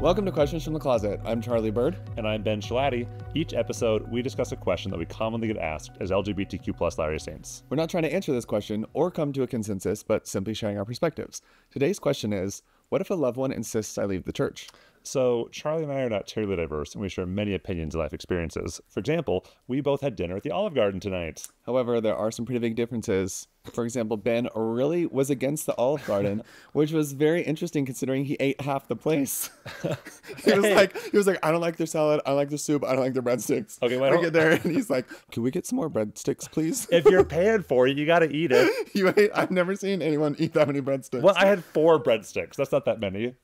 Welcome to Questions from the Closet. I'm Charlie Bird. And I'm Ben Shalati. Each episode, we discuss a question that we commonly get asked as LGBTQ plus Latter-day Saints. We're not trying to answer this question or come to a consensus, but simply sharing our perspectives. Today's question is, what if a loved one insists I leave the church? So Charlie and I are not terribly diverse, and we share many opinions and life experiences. For example, we both had dinner at the Olive Garden tonight. However, there are some pretty big differences. For example, Ben really was against the Olive Garden, which was very interesting considering he ate half the place. he was like, I don't like their salad, I don't like their soup, I don't like their breadsticks. Okay, well, I get there and he's like, can we get some more breadsticks, please? If you're paying for it, you got to eat it. I've never seen anyone eat that many breadsticks. Well, I had 4 breadsticks. That's not that many.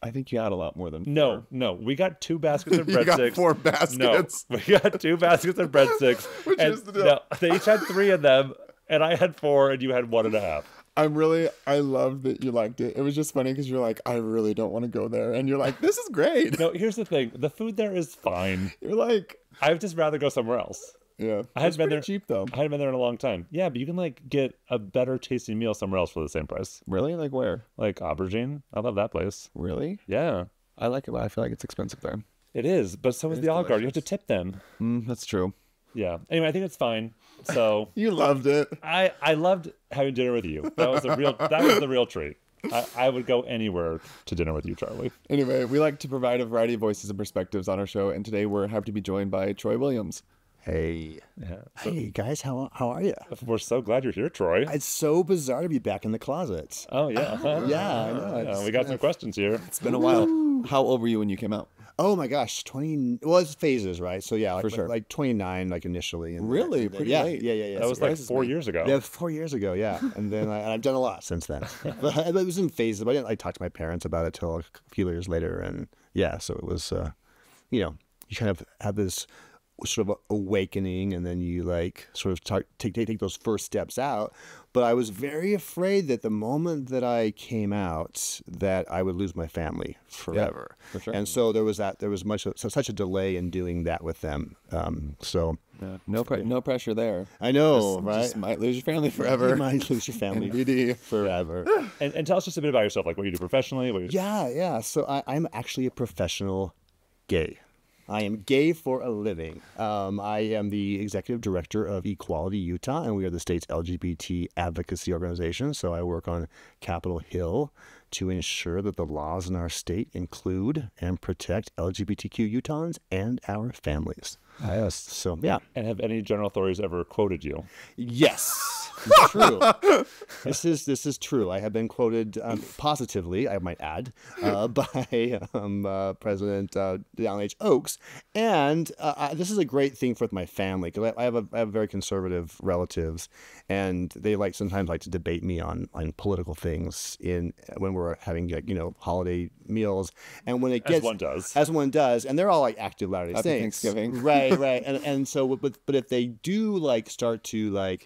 I think you had a lot more than 4. No. We got 2 baskets of breadsticks. You got 4 baskets. No, we got 2 baskets of breadsticks. Which is the deal? No, they each had 3 of them, and I had 4, and you had 1.5. I love that you liked it. It was just funny because you're like, I really don't want to go there. And you're like, this is great. No, here's the thing. The food there is fine. You're like, I would just rather go somewhere else. Yeah. I hadn't been there cheap though. I hadn't been there in a long time. Yeah, but you can like get a better tasting meal somewhere else for the same price. Really? Like where? Like Aubergine. I love that place. Really? Yeah. I like it, but I feel like it's expensive there. It is, but so is the Olive Garden. You have to tip them. That's true. Yeah. Anyway, I think it's fine. So you loved it. I loved having dinner with you. That was the real treat. I would go anywhere to dinner with you, Charlie. Anyway, we like to provide a variety of voices and perspectives on our show, and today we're happy to be joined by Troy Williams. Hey. Yeah. Hey, guys, how are you? We're so glad you're here, Troy. It's so bizarre to be back in the closet. Oh, yeah. Yeah, I know. Yeah, we got some questions here. It's been a while. How old were you when you came out? Oh my gosh, 20. Well, it's phases, right? So yeah, For sure. like 29, like initially. And Really? then, Pretty yeah, late. Yeah. That was like 4 years ago. Yeah, 4 years ago, yeah. And then I've done a lot since then. But it was in phases. But I didn't like talk to my parents about it till a few years later. And yeah, so it was, you kind of have this sort of awakening, and then you like sort of take those first steps out. But I was very afraid that the moment that I came out, that I would lose my family forever. Yeah, for sure. And so there was such a delay in doing that with them. No pressure there. I know, right? Just might lose your family forever. You might lose your family NBD. forever. And tell us just a bit about yourself, like what you do professionally. Yeah. So I'm actually a professional gay. I am gay for a living. I am the executive director of Equality Utah, and we are the state's LGBT advocacy organization. So I work on Capitol Hill to ensure that the laws in our state include and protect LGBTQ Utahns and our families. Yes. So, yeah. And have any general authorities ever quoted you? Yes. True. This is true. I have been quoted positively, I might add, by President Dallin H. Oaks, and this is a great thing for my family because I have very conservative relatives, and they sometimes like to debate me on political things when we're having holiday meals, and when it gets as one does, and they're all like active Latter-day Saints. Thanksgiving, right, and so but if they do start to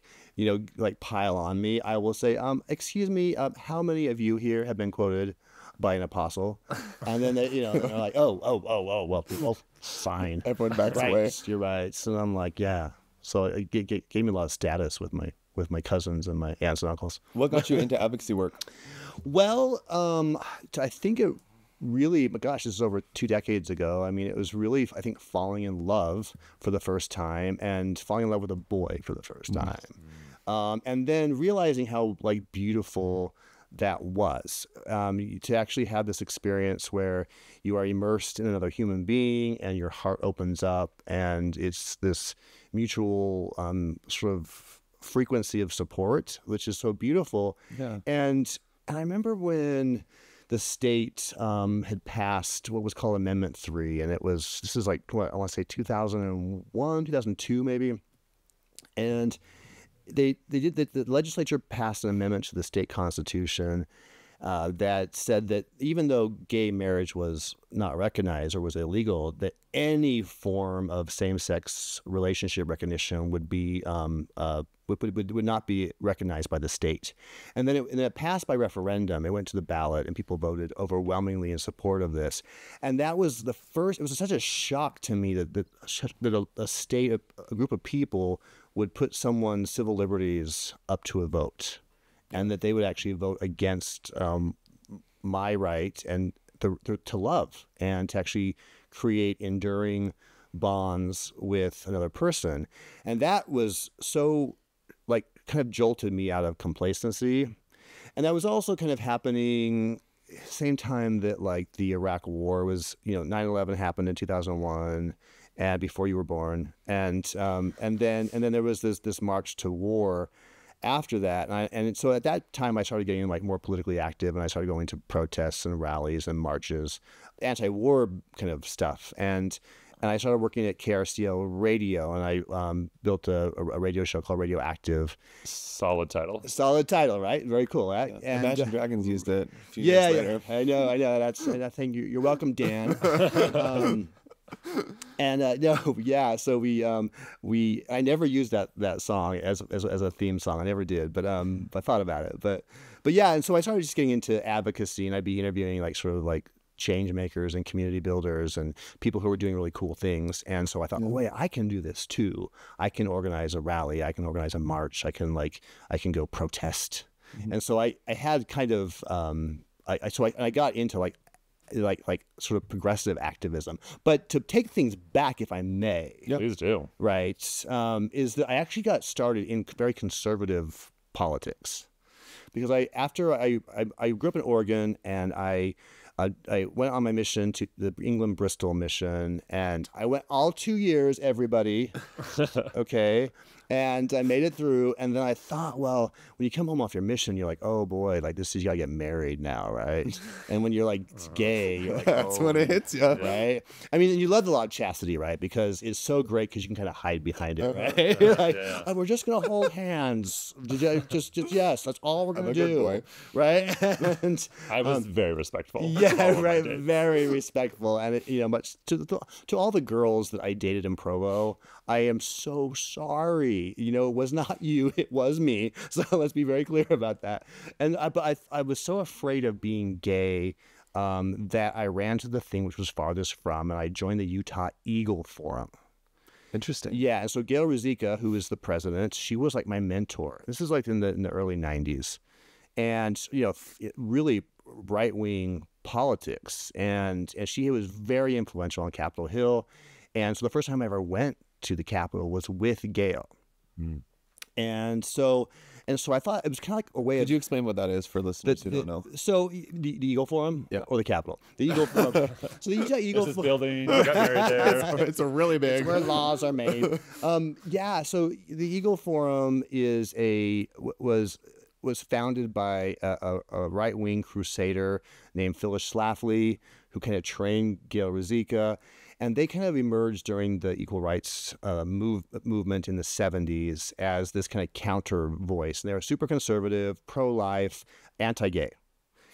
pile on me, I will say, excuse me, how many of you here have been quoted by an apostle? And then they're like, well, fine. Everyone backs right, away. You're right. So I'm like, yeah. So it gave me a lot of status with my cousins and my aunts and uncles. What got you into advocacy work? Well, I think it really, but gosh, this is over 2 decades ago. I mean, it was really, I think, falling in love for the first time and falling in love with a boy for the first time. And then realizing how beautiful that was, to actually have this experience where you are immersed in another human being and your heart opens up, and it's this mutual sort of frequency of support, which is so beautiful. Yeah. And I remember when the state had passed what was called Amendment 3, and this is I want to say 2001, 2002 maybe, and the legislature passed an amendment to the state constitution that said that even though gay marriage was not recognized or was illegal, that any form of same-sex relationship recognition would not be recognized by the state. And then it passed by referendum. It went to the ballot, and people voted overwhelmingly in support of this. And that was the first. It was such a shock to me that a group of people would put someone's civil liberties up to a vote, and that they would actually vote against my right and to love and to actually create enduring bonds with another person. And that was so like kind of jolted me out of complacency. And that was also kind of happening same time that like the Iraq War was, 9/11 happened in 2001 and before you were born. And then there was this march to war after that. And so at that time I started getting like more politically active, and I started going to protests and rallies and marches, anti-war kind of stuff. And I started working at KRCL Radio, and I built a radio show called Radioactive. Solid title. Solid title, right? Very cool, right? Yeah. And Imagine Dragons used it a few years later. I know. I think you're welcome, Dan. So I never used that song as a theme song. I never did, but I thought about it. But yeah, and so I started just getting into advocacy, and I'd be interviewing like sort of like change makers and community builders and people who were doing really cool things. And so I thought, wait, I can do this too. I can organize a rally. I can organize a march. I can go protest. Mm-hmm. And so I had kind of I got into like sort of progressive activism. But to take things back, if I may, please do. Right, is that I actually got started in very conservative politics, because I grew up in Oregon, and I went on my mission to the England Bristol mission, and I went all 2 years, everybody, okay, and I made it through. And then I thought, well, when you come home off your mission, you're like, oh boy, like this is, you gotta get married now, right? And when you're like gay, you're like, that's when it hits you, right? I mean, you love the law of chastity, right? Because it's so great because you can kind of hide behind it, right? Like, oh, we're just gonna hold hands, just yes, that's all we're gonna do, right? And I was very respectful. Yeah, right, very respectful. And much to all the girls that I dated in Provo, I am so sorry. It was not you, it was me. So let's be very clear about that. And I was so afraid of being gay that I ran to the thing which was farthest from, and I joined the Utah Eagle Forum. Interesting. Yeah, and so Gail Ruzicka, who is the president, she was like my mentor. This is like in the early 90s. And, really right-wing politics. And she was very influential on Capitol Hill. And so the first time I ever went to the Capitol was with Gail. Mm. And so I thought it was kind of like a way Could you explain what that is for listeners who don't know? So the Eagle Forum, or the Capitol? The Eagle Forum. So the Utah Eagle Forum. Building, you got married there. It's a really big. It's where laws are made. So the Eagle Forum was founded by a right-wing crusader named Phyllis Schlafly, who kind of trained Gail Ruzicka. And they kind of emerged during the equal rights movement in the 70s as this kind of counter voice. And they were super conservative, pro-life, anti-gay,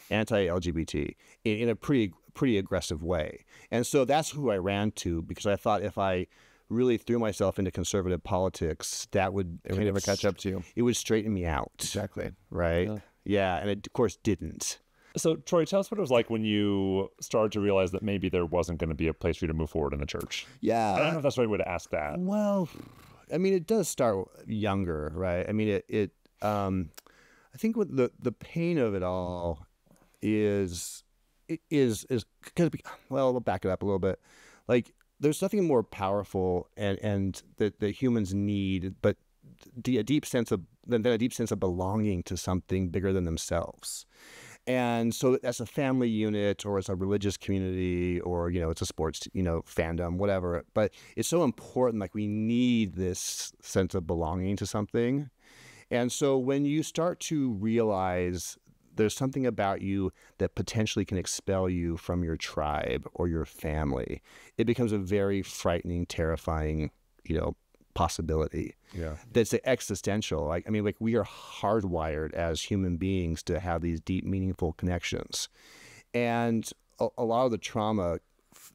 anti-LGBT in a pretty aggressive way. And so that's who I ran to, because I thought if I really threw myself into conservative politics, it would never catch up to you. It would straighten me out. Exactly. Right? Yeah, and it, of course, didn't. So, Troy, tell us what it was like when you started to realize that maybe there wasn't going to be a place for you to move forward in the church. Yeah. I don't know if that's the right way to ask that. Well, I mean, it does start younger, right? I mean, I think what the pain of it all is because, well, we'll back it up a little bit. Like, there's nothing more powerful and that humans need, but a deep sense of belonging to something bigger than themselves. And so as a family unit, or as a religious community, or, it's a sports, fandom, whatever. But it's so important, like we need this sense of belonging to something. And so when you start to realize there's something about you that potentially can expel you from your tribe or your family, it becomes a very frightening, terrifying, possibility. Yeah. That's existential. We are hardwired as human beings to have these deep, meaningful connections. And a lot of the trauma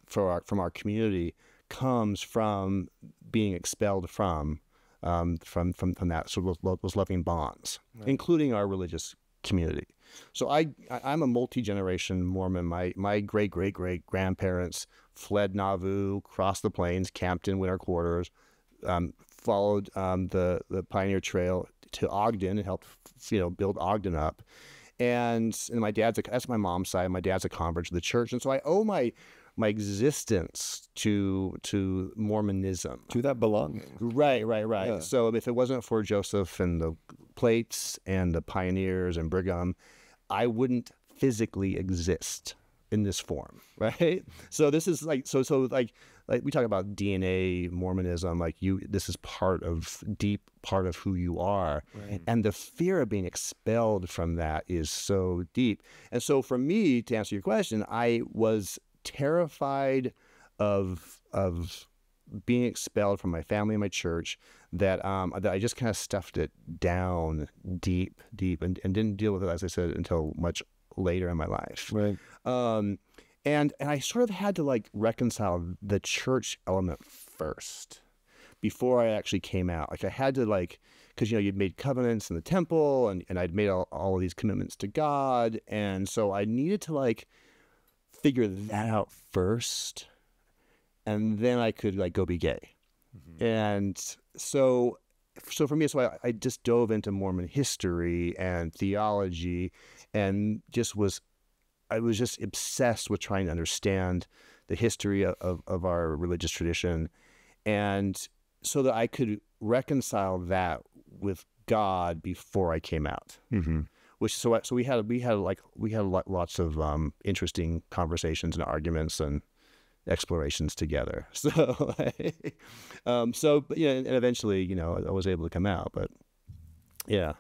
from our community comes from being expelled from that sort of those loving bonds, right, including our religious community. So I'm a multi-generation Mormon. My great-great-great-grandparents fled Nauvoo, crossed the plains, camped in winter quarters, followed the Pioneer Trail to Ogden and helped build Ogden up. and that's my mom's side. My dad's a convert to the church, and so I owe my existence to Mormonism, To that belonging. Right. Yeah. So if it wasn't for Joseph and the plates and the pioneers and Brigham, I wouldn't physically exist in this form, right? So this is like like we talk about DNA Mormonism, like this is deep part of who you are, Right. and the fear of being expelled from that is so deep. And so for me, to answer your question, I was terrified of being expelled from my family and my church, that I just kind of stuffed it down deep, and didn't deal with it, as I said, until much later in my life. Right. And I sort of had to like reconcile the church element first before I actually came out. Like I had to because you'd made covenants in the temple, and I'd made all of these commitments to God, and so I needed to figure that out first, and then I could go be gay. Mm-hmm. And so for me, I just dove into Mormon history and theology, and I was just obsessed with trying to understand the history of our religious tradition, and so that I could reconcile that with God before I came out. Mm-hmm. So we had lots of interesting conversations and arguments and explorations together. So and eventually, I was able to come out. But yeah.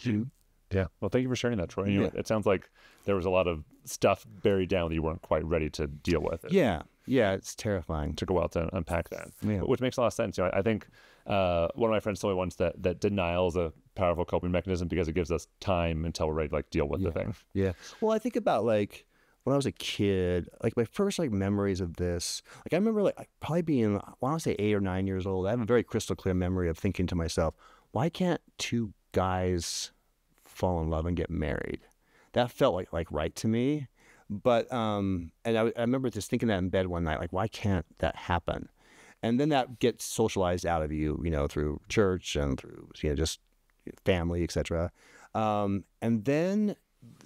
Yeah. Well, thank you for sharing that, Troy. It sounds like there was a lot of stuff buried down that you weren't quite ready to deal with. Yeah. It's terrifying. It took a while to unpack that, yeah. Which makes a lot of sense. I think one of my friends told me once that denial is a powerful coping mechanism because it gives us time until we're ready to deal with the thing. Yeah. Well, I think about when I was a kid, my first memories of this, I remember probably being, I want to say 8 or 9 years old. I have a very crystal clear memory of thinking to myself, why can't two guys fall in love and get married? That felt like right to me. But and I remember just thinking that in bed one night, why can't that happen? And then that gets socialized out of you, through church and through just family, etc. And then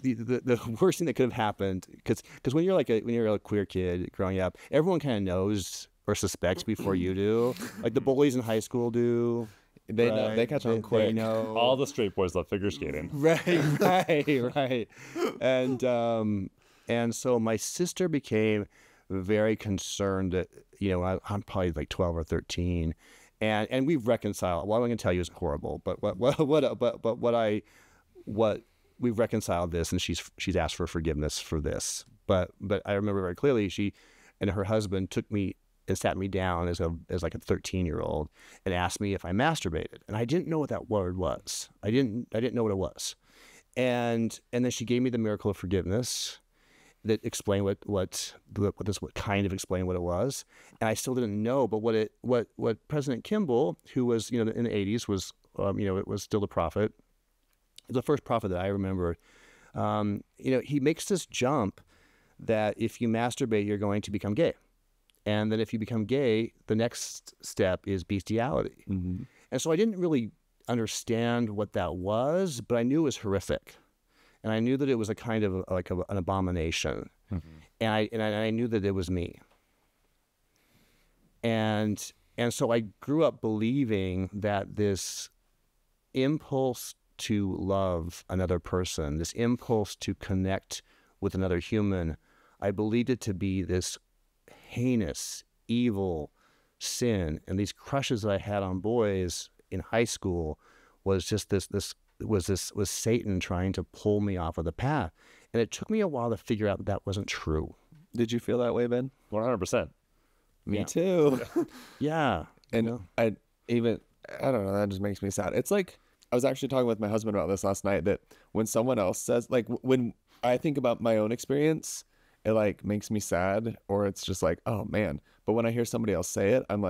the worst thing that could have happened, because when you're a queer kid growing up, everyone kind of knows or suspects before you do. The bullies in high school do. They know. They catch on quick. They know. All the straight boys love figure skating. Right. And so my sister became very concerned that, I'm probably 12 or 13, and we've reconciled. What I'm going to tell you is horrible, but what we've reconciled this, and she's asked for forgiveness for this. But I remember very clearly she and her husband took me and sat me down as a 13-year-old and asked me if I masturbated, and I didn't know what that word was. I didn't know what it was, and then she gave me the miracle of forgiveness that explained what kind of explained what it was, and I still didn't know. But what President Kimball, who was in the 80s, was it was still the prophet, the first prophet that I remember. He makes this jump that if you masturbate, you're going to become gay. And then if you become gay, the next step is bestiality. Mm-hmm. And so I didn't really understand what that was, but I knew it was horrific. And I knew that it was a kind of an abomination. Mm-hmm. And I knew that it was me. And so I grew up believing that this impulse to love another person, this impulse to connect with another human, I believed it to be this heinous, evil sin. And these crushes that I had on boys in high school was just was Satan trying to pull me off of the path. And it took me a while to figure out that wasn't true. Did you feel that way, Ben? 100%. Me too. Yeah. And I don't know, that just makes me sad. It's like, I was actually talking with my husband about this last night, that when someone else says, when I think about my own experience, it makes me sad, or it's just oh man. But when I hear somebody else say it, I'm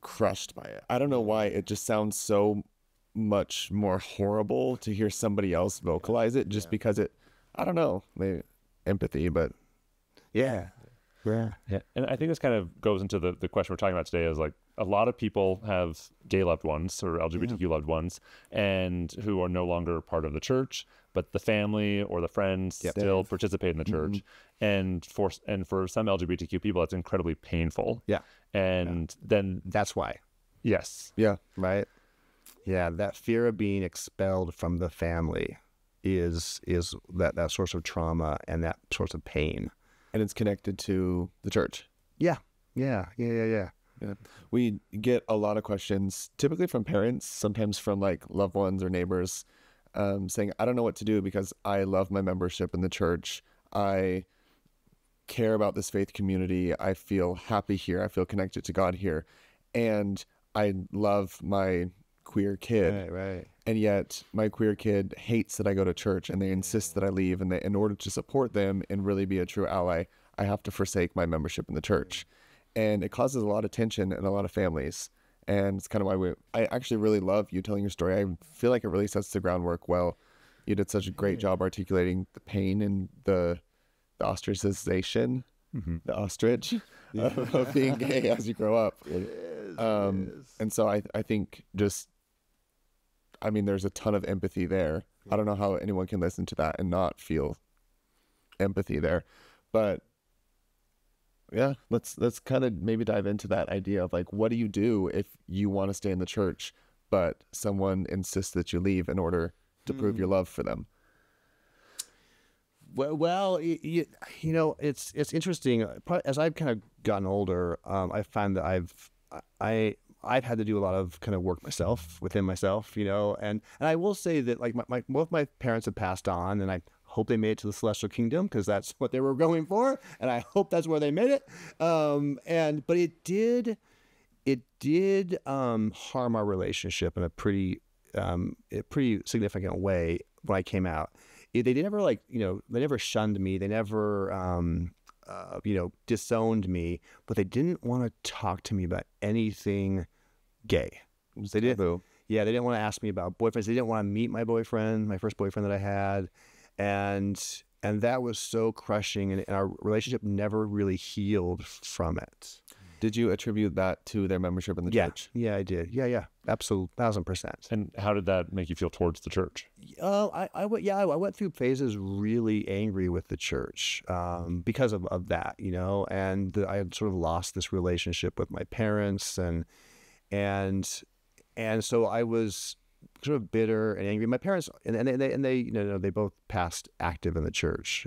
crushed by it. I don't know why. It just sounds so much more horrible to hear somebody else vocalize it, just because I don't know, maybe empathy, but yeah. And I think this kind of goes into the question we're talking about today, is a lot of people have gay loved ones or LGBTQ loved ones, and who are no longer part of the church, but the family or the friends still participate in the church. And for some LGBTQ people, it's incredibly painful. Yeah. And then That's why. yes, Yeah. Right. Yeah. That fear of being expelled from the family is that source of trauma and that source of pain. And it's connected to the church. Yeah. Yeah. Yeah. We get a lot of questions, typically from parents, sometimes from like loved ones or neighbors, saying, I don't know what to do because I love my membership in the church. I care about this faith community. I feel happy here. I feel connected to God here. And I love my queer kid. Right. And yet my queer kid hates that I go to church, and they insist that I leave. And in order to support them and really be a true ally, I have to forsake my membership in the church. And it causes a lot of tension in a lot of families. And it's kind of why I actually really love you telling your story. I feel like it really sets the groundwork well. You did such a great job articulating the pain and the ostracization, the ostrich of being gay as you grow up. It is. And so I think there's a ton of empathy there. I don't know how anyone can listen to that and not feel empathy there. But yeah, let's kind of maybe dive into that idea of like, what do you do if you want to stay in the church, but someone insists that you leave in order to prove your love for them? Well, you know, it's interesting. As I've kind of gotten older, I find that I've had to do a lot of kind of work myself within myself, you know, and I will say that like both my parents have passed on, and I hope they made it to the celestial kingdom because that's what they were going for, and I hope that's where they made it. But it did harm our relationship in a pretty significant way when I came out. They never they never shunned me. They never disowned me, but they didn't want to talk to me about anything gay. They didn't. Yeah, they didn't want to ask me about boyfriends. They didn't want to meet my boyfriend, my first boyfriend that I had, and that was so crushing. And our relationship never really healed from it. Did you attribute that to their membership in the church? Yeah, I did. Yeah, absolutely, 1,000%. And how did that make you feel towards the church? I went through phases really angry with the church because of that, you know, and I had sort of lost this relationship with my parents, and so I was sort of bitter and angry. My parents and they you know they both passed active in the church,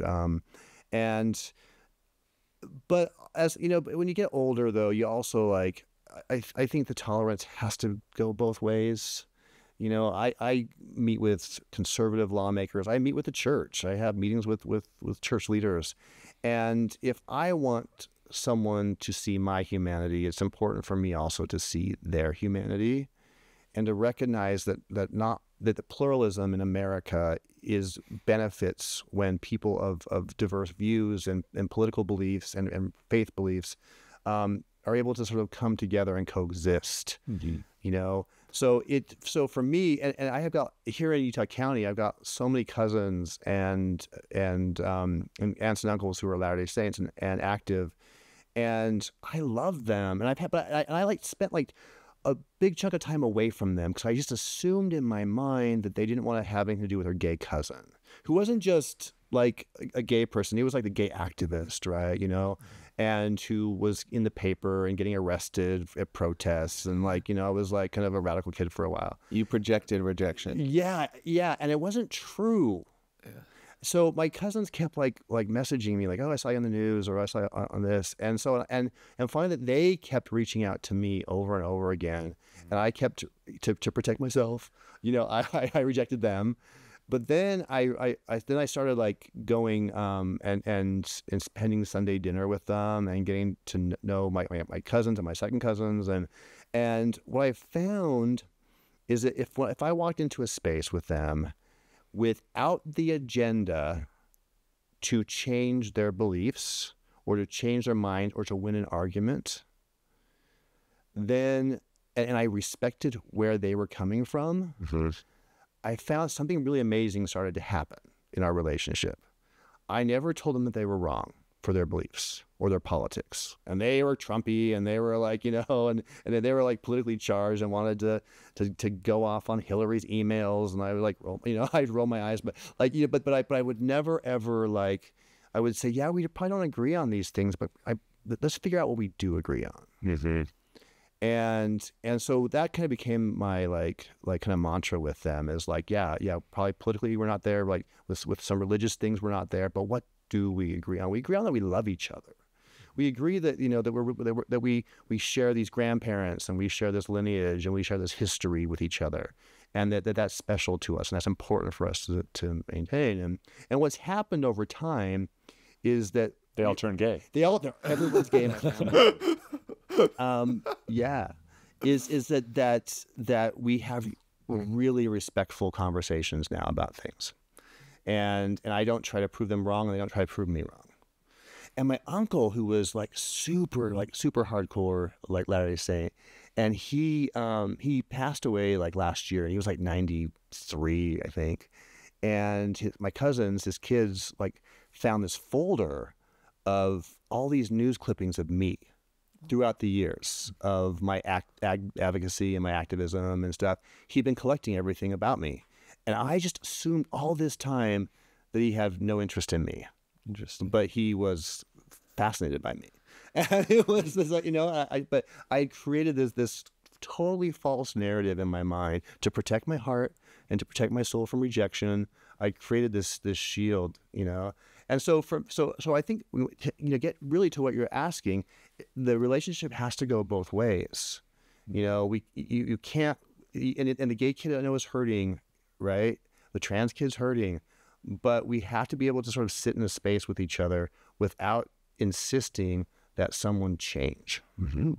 but as you know, when you get older, though, you also like I think the tolerance has to go both ways. You know, I meet with conservative lawmakers. I meet with the church. I have meetings with church leaders. And if I want someone to see my humanity, it's important for me also to see their humanity and to recognize that the pluralism in America benefits when people of diverse views and political beliefs and faith beliefs are able to sort of come together and coexist. Mm-hmm. You know, so for me, and I have got here in Utah County, I've got so many cousins and aunts and uncles who are Latter-day Saints and active, and I love them, and I spent like a big chunk of time away from them because I just assumed in my mind that they didn't want to have anything to do with their gay cousin, who wasn't just like a gay person. He was like the gay activist, right? You know, and who was in the paper and getting arrested at protests. And like, you know, I was like kind of a radical kid for a while. You projected rejection. Yeah. And it wasn't true. Yeah. So my cousins kept like messaging me like, oh, I saw you on the news, or I saw you on this. And so, and finally that they kept reaching out to me over and over again. And I kept to protect myself, you know, I rejected them. But then I started like going and spending Sunday dinner with them and getting to know my cousins and my second cousins. And what I found is that if I walked into a space with them without the agenda to change their beliefs or to change their mind or to win an argument, then, and I respected where they were coming from, mm-hmm. I found something really amazing started to happen in our relationship. I never told them that they were wrong for their beliefs or their politics. And they were Trumpy, and they were like, and then they were like politically charged and wanted to go off on Hillary's emails. And I would like, I'd roll my eyes, but like, but I would never ever like, I would say, yeah, we probably don't agree on these things, but let's figure out what we do agree on. Mm-hmm. And so that kind of became my like kind of mantra with them, is like, yeah, probably politically we're not there, like with some religious things we're not there, but what do we agree on? We agree on that we love each other. We agree that that we share these grandparents, and we share this lineage, and we share this history with each other, and that's special to us, and that's important for us to maintain. And what's happened over time is that they all turn gay. Everyone's gay in my family. Is that we have really respectful conversations now about things, and I don't try to prove them wrong, and they don't try to prove me wrong. And my uncle, who was super hardcore, like Latter-day Saint, and he passed away like last year. He was like 93, I think. And my cousins, his kids, like found this folder of all these news clippings of me throughout the years of my advocacy and my activism and stuff. He'd been collecting everything about me. And I just assumed all this time that he had no interest in me. Interesting. But he was fascinated by me. And it was this, but I created this totally false narrative in my mind to protect my heart and to protect my soul from rejection. I created this shield, And so I think, get really to what you're asking, the relationship has to go both ways. You can't, and the gay kid I know is hurting, right? The trans kid's hurting, but we have to be able to sort of sit in a space with each other without insisting that someone change. Mm-hmm.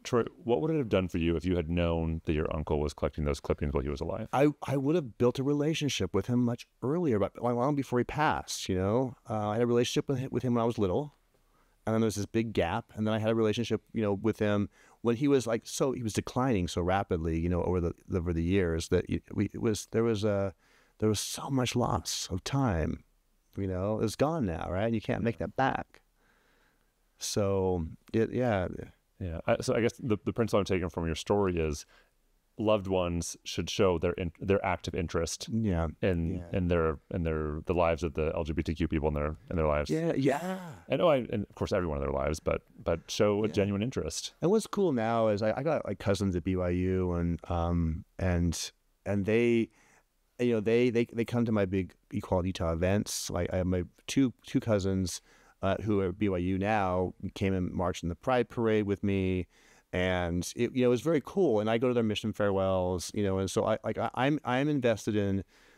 Troy, what would it have done for you if you had known that your uncle was collecting those clippings while he was alive? I would have built a relationship with him much earlier, but long before he passed. I had a relationship with him when I was little, and then there was this big gap, and then I had a relationship, with him when he was he was declining so rapidly, over the years that there was so much loss of time. It's gone now, right? And you can't make that back. So Yeah. So I guess the principle I'm taking from your story is loved ones should show their active interest in the lives of the LGBTQ people in their lives. Yeah. And of course everyone in their lives, but show a genuine interest. And what's cool now is I got like cousins at BYU, and they they come to my big Equality Utah events. Like I have my two cousins who are at BYU now, came and marched in the Pride Parade with me, and it was very cool. And I go to their mission farewells, and so I'm invested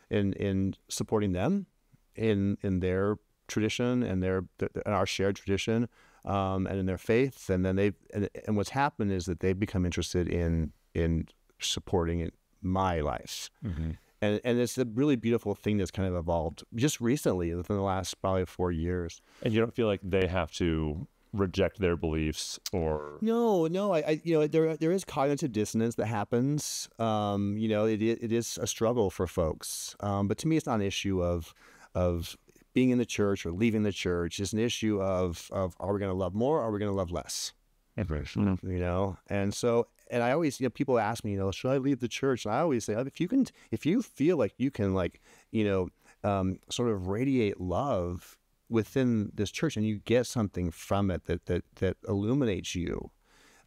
in supporting them in their tradition and our shared tradition, and in their faith. And then and what's happened is that they've become interested in supporting my life. Mm-hmm. And it's a really beautiful thing that's kind of evolved just recently within the last probably 4 years. And you don't feel like they have to reject their beliefs or... No, there is cognitive dissonance that happens. It is a struggle for folks. But to me, it's not an issue of being in the church or leaving the church. It's an issue of are we going to love more or are we going to love less? And so... And I always, people ask me, should I leave the church? And I always say, if you feel like you can, sort of radiate love within this church, and you get something from it that illuminates you,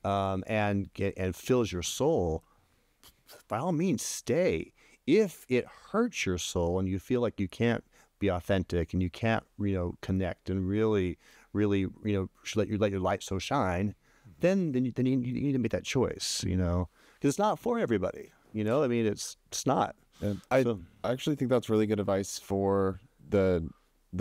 and fills your soul, by all means, stay. If it hurts your soul and you feel like you can't be authentic and you can't, connect and really, let your light so shine. Then you need to make that choice, because it's not for everybody, it's not. And I actually think that's really good advice for the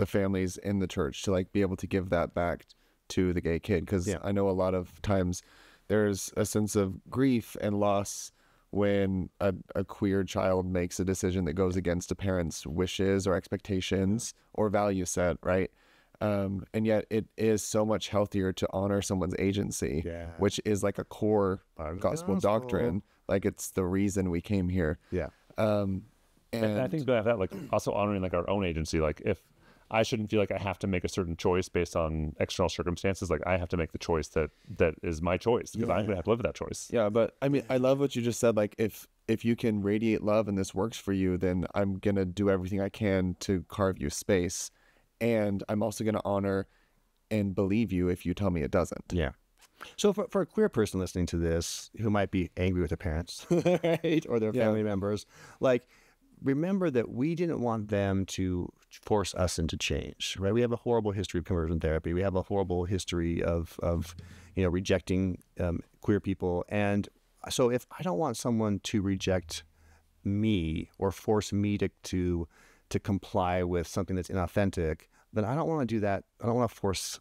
families in the church to be able to give that back to the gay kid, because I know a lot of times there's a sense of grief and loss when a queer child makes a decision that goes against a parent's wishes or expectations or value set, right? And yet it is so much healthier to honor someone's agency, which is like a core gospel doctrine. Like it's the reason we came here. Yeah. And I think about that, also honoring our own agency. Like if I shouldn't feel like I have to make a certain choice based on external circumstances. Like I have to make the choice that is my choice, because I'm going to have to live with that choice. Yeah, but I mean, I love what you just said. Like, if you can radiate love and this works for you, then I'm going to do everything I can to carve you space. And I'm also going to honor and believe you if you tell me it doesn't. Yeah. So for a queer person listening to this who might be angry with their parents, right, or their family members, like, remember that we didn't want them to force us into change, right? We have a horrible history of conversion therapy. We have a horrible history of rejecting queer people. And so if I don't want someone to reject me or force me to comply with something that's inauthentic, then I don't want to do that. I don't want to force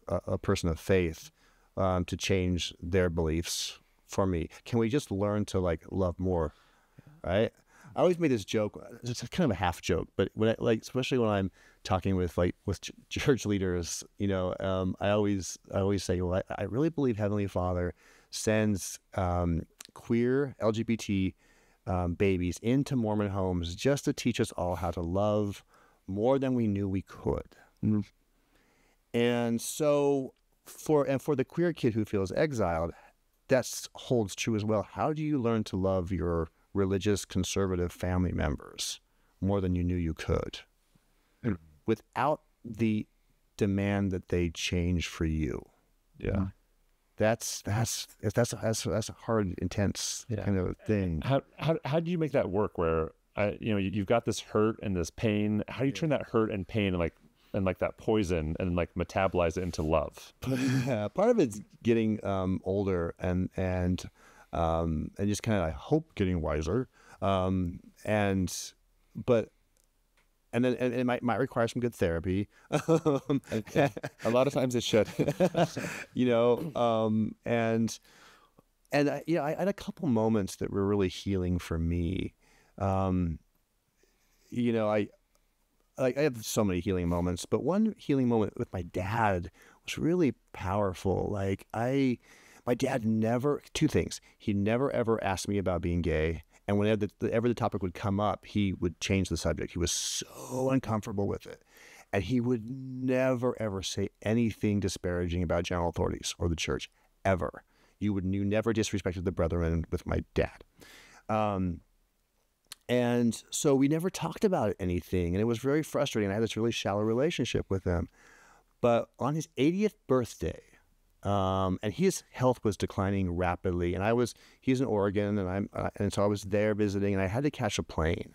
a person of faith to change their beliefs for me. Can we just learn to like love more, right? I always made this joke. It's kind of a half joke, but when especially when I'm talking with church leaders, I always say, well, I really believe Heavenly Father sends queer LGBT babies into Mormon homes just to teach us all how to love more than we knew we could. Mm-hmm. And so for the queer kid who feels exiled, that holds true as well. How do you learn to love your religious conservative family members more than you knew you could, without the demand that they change for you? Yeah, that's a hard, intense kind of thing. How do you make that work? Where you've got this hurt and this pain. How do you turn that hurt and pain and like that poison and like metabolize it into love? Part of it's getting older and just kind of, I hope, getting wiser. And then it might require some good therapy. A lot of times it should. I had a couple moments that were really healing for me. I have so many healing moments, but one healing moment with my dad was really powerful. My dad never, two things. He never ever asked me about being gay. And whenever the topic would come up, he would change the subject. He was so uncomfortable with it. And he would never ever say anything disparaging about general authorities or the church, ever. You never disrespected the brethren with my dad. And so we never talked about anything, and it was very frustrating. I had this really shallow relationship with him. But on his 80th birthday, and his health was declining rapidly, and he's in Oregon, and so I was there visiting, and I had to catch a plane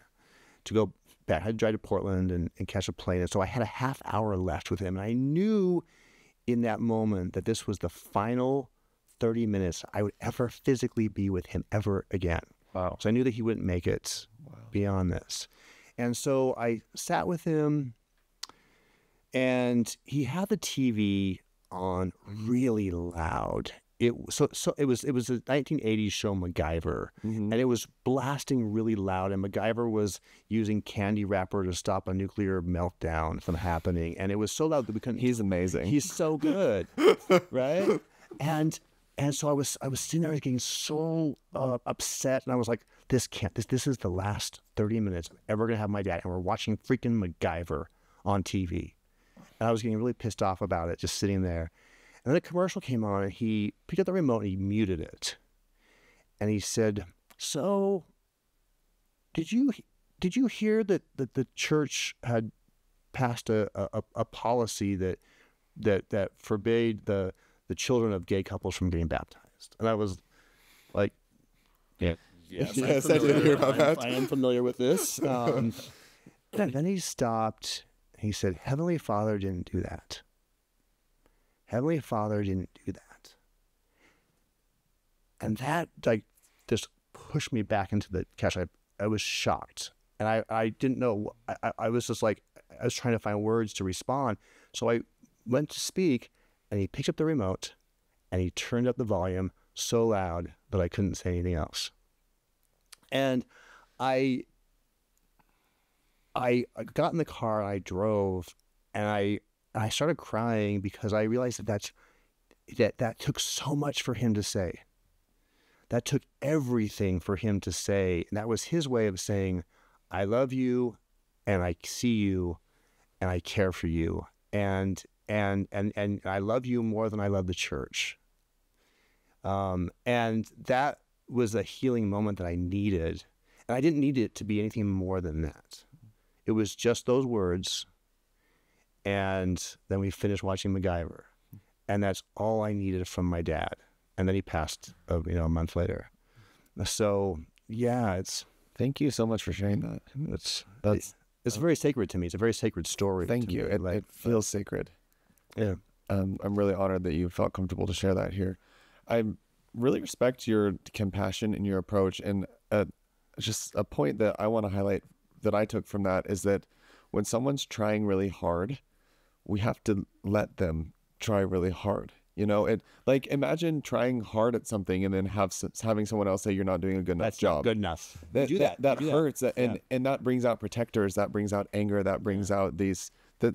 to go back. I had to drive to Portland and catch a plane, and so I had a half hour left with him, and I knew in that moment that this was the final 30 minutes I would ever physically be with him ever again. Wow. So I knew that he wouldn't make it beyond this. And so I sat with him, and he had the TV on really loud. It was a 1980s show, MacGyver, and it was blasting really loud, and MacGyver was using candy wrapper to stop a nuclear meltdown from happening, and it was so loud that we couldn't. He's amazing. He's so good, right? And so I was sitting there getting so upset, and I was like, this is the last 30 minutes I'm ever going to have my dad, and we're watching freaking MacGyver on TV. And I was getting really pissed off about it, just sitting there. And then a commercial came on, and he picked up the remote and he muted it. And he said, so did you hear that the church had passed a policy that forbade the children of gay couples from getting baptized? And I was like, yes, I did hear about that. I am familiar with this. And then he stopped. He said, Heavenly Father didn't do that. Heavenly Father didn't do that. And that just pushed me back into the cache. I was shocked. And I didn't know. I was just like, I was trying to find words to respond. So I went to speak, and he picked up the remote, and he turned up the volume so loud that I couldn't say anything else. And I got in the car, and I drove, and I started crying because I realized that took so much for him to say. That took everything for him to say. And that was his way of saying, I love you, and I see you, and I care for you, and I love you more than I love the church. And that was a healing moment that I needed, and I didn't need it to be anything more than that. It was just those words, and then we finished watching MacGyver, and that's all I needed from my dad. And then he passed, a month later. So yeah, Thank you so much for sharing that. It's very sacred to me. It's a very sacred story. Thank you. It feels sacred. Yeah. I'm really honored that you felt comfortable to share that here. I really respect your compassion and your approach. And just a point that I want to highlight that I took from that is that when someone's trying really hard, we have to let them try really hard. Like imagine trying hard at something and then having someone else say you're not doing a good enough job. Not good enough. That hurts. And that brings out protectors. That brings out anger. That brings out the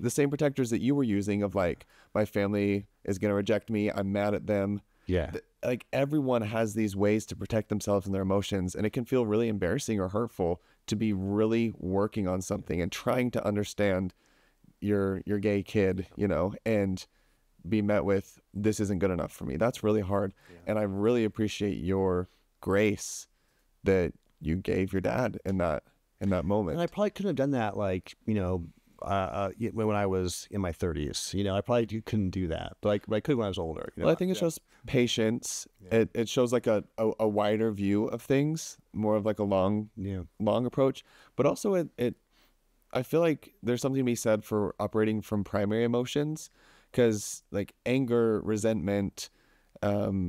same protectors that you were using of like, my family is going to reject me. I'm mad at them. Yeah. Like everyone has these ways to protect themselves and their emotions. And it can feel really embarrassing or hurtful to be really working on something and trying to understand your gay kid, and be met with, this isn't good enough for me. That's really hard. Yeah. And I really appreciate your grace that you gave your dad in that moment. And I probably couldn't have done that when I was in my 30s. I probably couldn't do that, but I could when I was older. Well, I think it shows patience. Yeah. It shows like a wider view of things, more of like a long approach. But also I feel like there's something to be said for operating from primary emotions. Because like anger, resentment,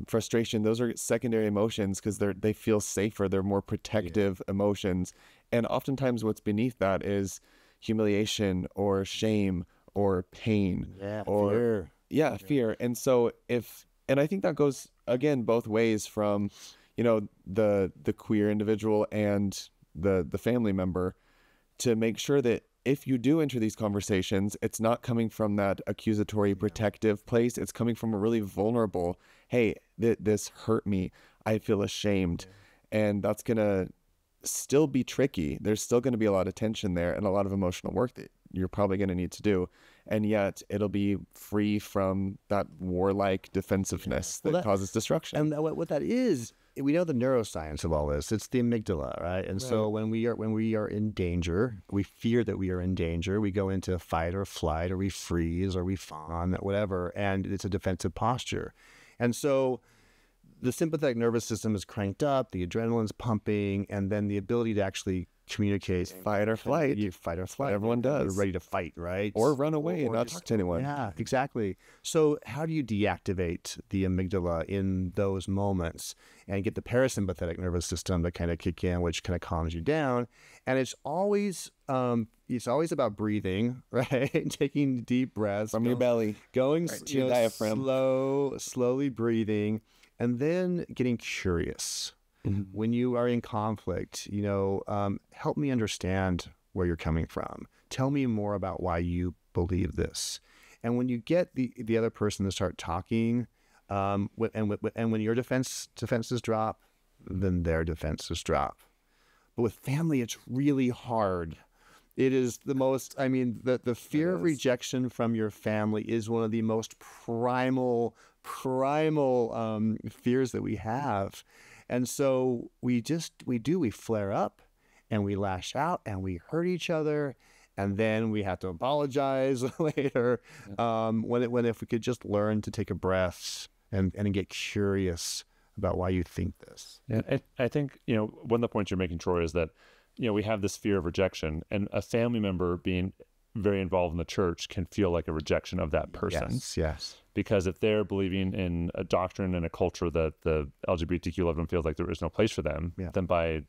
frustration, those are secondary emotions because they feel safer. They're more protective emotions. And oftentimes what's beneath that is humiliation or shame or pain. Yeah, or fear. Yeah, fear. And so and I think that goes, again, both ways from, the queer individual and the family member, to make sure that if you do enter these conversations, it's not coming from that accusatory, protective place. It's coming from a really vulnerable, hey, this hurt me. I feel ashamed. And that's going to still be tricky. There's still going to be a lot of tension there and a lot of emotional work that you're probably going to need to do. And yet it'll be free from that warlike defensiveness that causes destruction. And what that is, we know the neuroscience of all this. It's the amygdala, right? And so when we are in danger, we fear that we are in danger. We go into fight or flight, or we freeze, or we fawn, or whatever, and it's a defensive posture. And so the sympathetic nervous system is cranked up, the adrenaline's pumping, and then the ability to actually communicate. Fight or flight. You fight or flight. Everyone does. You're ready to fight, right? Or run away and not talk to anyone. Yeah, exactly. So how do you deactivate the amygdala in those moments and get the parasympathetic nervous system to kind of kick in, which kind of calms you down? And it's always about breathing, right? Taking deep breaths from your belly, going right to your diaphragm, slowly breathing, and then getting curious. Mm-hmm. When you are in conflict, help me understand where you're coming from. Tell me more about why you believe this. And when you get the other person to start talking, and when your defenses drop, then their defenses drop. But with family, it's really hard. It is the most, the fear of rejection from your family is one of the most primal fears that we have. And so we flare up and we lash out and we hurt each other. And then we have to apologize later. If we could just learn to take a breath and get curious about why you think this. Yeah, I think, one of the points you're making, Troy, is that, we have this fear of rejection, and a family member being very involved in the church can feel like a rejection of that person. Yes. Because if they're believing in a doctrine and a culture that the LGBTQ loved one feels like there is no place for them, then by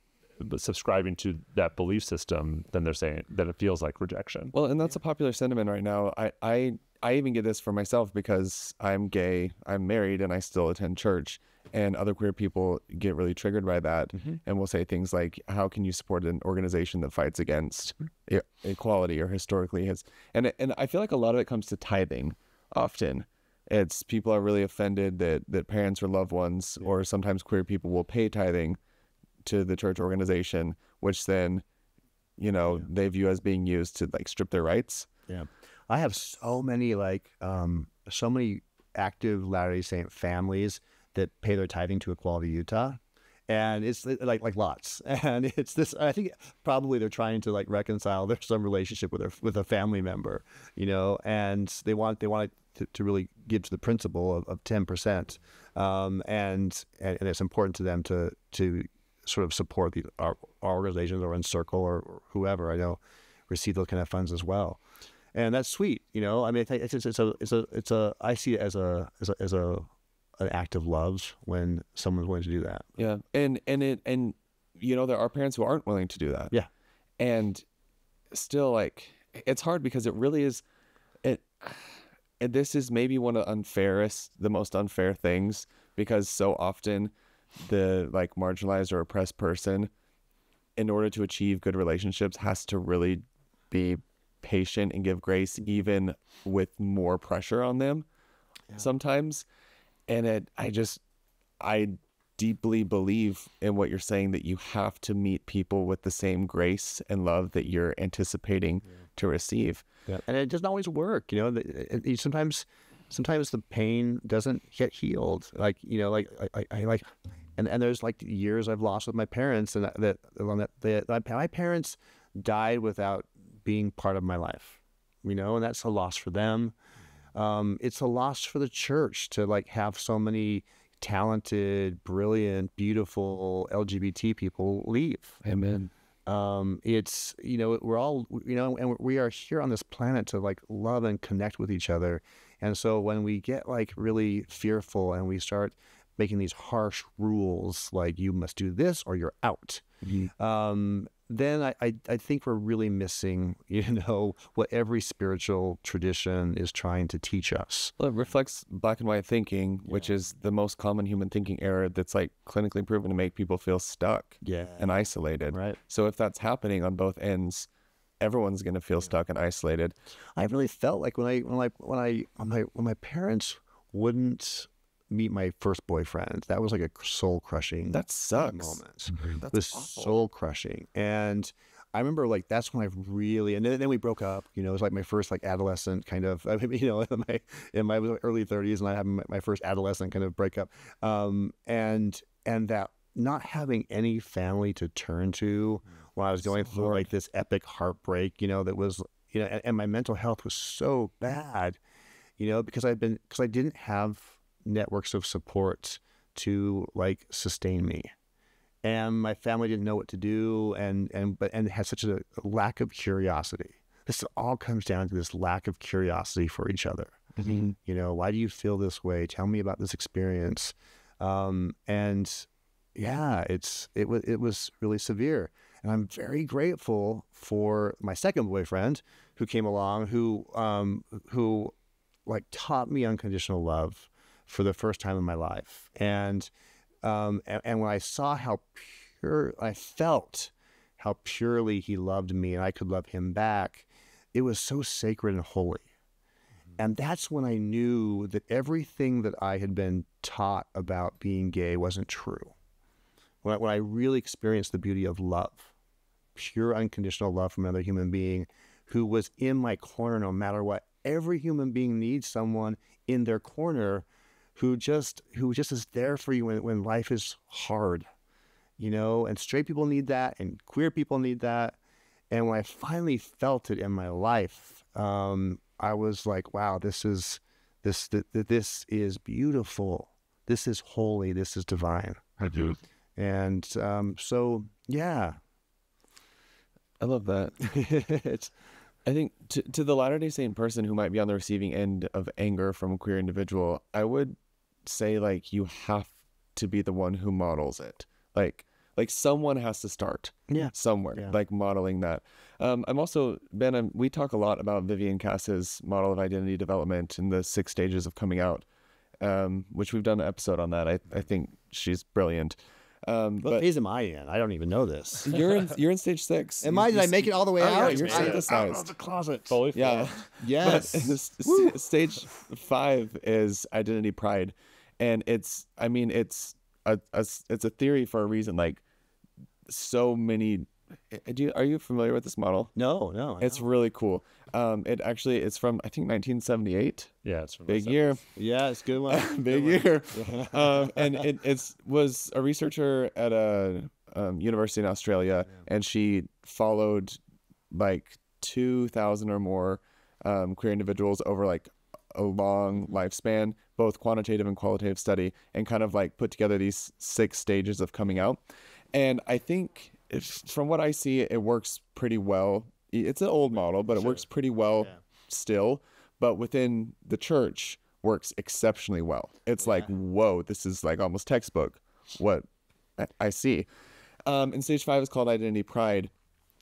subscribing to that belief system, then they're saying that it feels like rejection. Well, and that's a popular sentiment right now. I even get this for myself because I'm gay, I'm married, and I still attend church. And other queer people get really triggered by that and will say things like, how can you support an organization that fights against equality or historically has? And I feel like a lot of it comes to tithing often. It's people are really offended that parents or loved ones or sometimes queer people will pay tithing to the church organization, which then, they view as being used to like strip their rights. Yeah. I have so many so many active Latter-day Saint families that pay their tithing to Equality Utah. And it's like lots. And it's this, I think probably they're trying to like reconcile their some relationship with a family member, and they want to really give to the principle of 10%. And it's important to them to sort of support our organizations or Encircle or whoever I know receive those kind of funds as well. And that's sweet, I mean, I see it as an act of love when someone's willing to do that. Yeah. And there are parents who aren't willing to do that. Yeah. And still, like, it's hard because it really is, and this is maybe one of the most unfair things, because so often the like marginalized or oppressed person, in order to achieve good relationships, has to really be patient and give grace, even with more pressure on them sometimes. And I deeply believe in what you're saying, that you have to meet people with the same grace and love that you're anticipating to receive. Yeah. And it doesn't always work, sometimes the pain doesn't get healed. Like, and there's like years I've lost with my parents, and my parents died without being part of my life, and that's a loss for them. It's a loss for the church to like have so many talented, brilliant, beautiful LGBT people leave. Amen. It's, we're all, and we are here on this planet to like love and connect with each other. And so when we get like really fearful and we start making these harsh rules, like you must do this or you're out, then I think we're really missing, what every spiritual tradition is trying to teach us. Well, it reflects black and white thinking, which is the most common human thinking error that's like clinically proven to make people feel stuck and isolated. Right. So if that's happening on both ends, everyone's going to feel stuck and isolated. I really felt like when my parents wouldn't meet my first boyfriend, that was like a soul crushing. That sucks. Moment. That's it was awful. Soul crushing, and I remember like that's when I really, and then we broke up. It was like my first like adolescent kind of, in my early 30s, and I had my first adolescent kind of breakup, and that not having any family to turn to when I was going through like this epic heartbreak, that was, and my mental health was so bad, because I didn't have networks of support to like sustain me, and my family didn't know what to do, and had such a lack of curiosity. This all comes down to this lack of curiosity for each other. Why do you feel this way? Tell me about this experience. And yeah, it was really severe. And I'm very grateful for my second boyfriend who came along, who like taught me unconditional love for the first time in my life. And when I saw I felt how purely he loved me and I could love him back, it was so sacred and holy. And that's when I knew that everything that I had been taught about being gay wasn't true. When I really experienced the beauty of love, pure unconditional love from another human being who was in my corner no matter what. Every human being needs someone in their corner who just is there for you when life is hard, and straight people need that and queer people need that. And when I finally felt it in my life, I was like, wow, this is beautiful. This is holy. This is divine. I do. And so, yeah. I love that. I think to the Latter-day Saint person who might be on the receiving end of anger from a queer individual, I would say like you have to be the one who models it. Like someone has to start somewhere, like modeling that. I'm also, Ben, we talk a lot about Vivian Cass's model of identity development and the 6 stages of coming out, which we've done an episode on that. I think she's brilliant. What phase am I in? I don't even know this. You're in stage 6. Am I? Did I make it all the way out? Yeah, you're synthesized. Out of the closet. Fully Yeah. Yes. But stage 5 is identity pride, and it's a theory for a reason. Like so many Are you familiar with this model? No, no. It's really cool. It's from, I think, 1978. Yeah, it's from Big the year. Yeah, it's a good one. Big year. And it was a researcher at a university in Australia, and she followed like 2,000 or more queer individuals over like a long lifespan, both quantitative and qualitative study, and kind of like put together these 6 stages of coming out. And I think from what I see, it works pretty well. It's an old model, but it works pretty well still. But within the church, works exceptionally well. It's like, whoa, this is like almost textbook what I see. And stage 5 is called Identity Pride,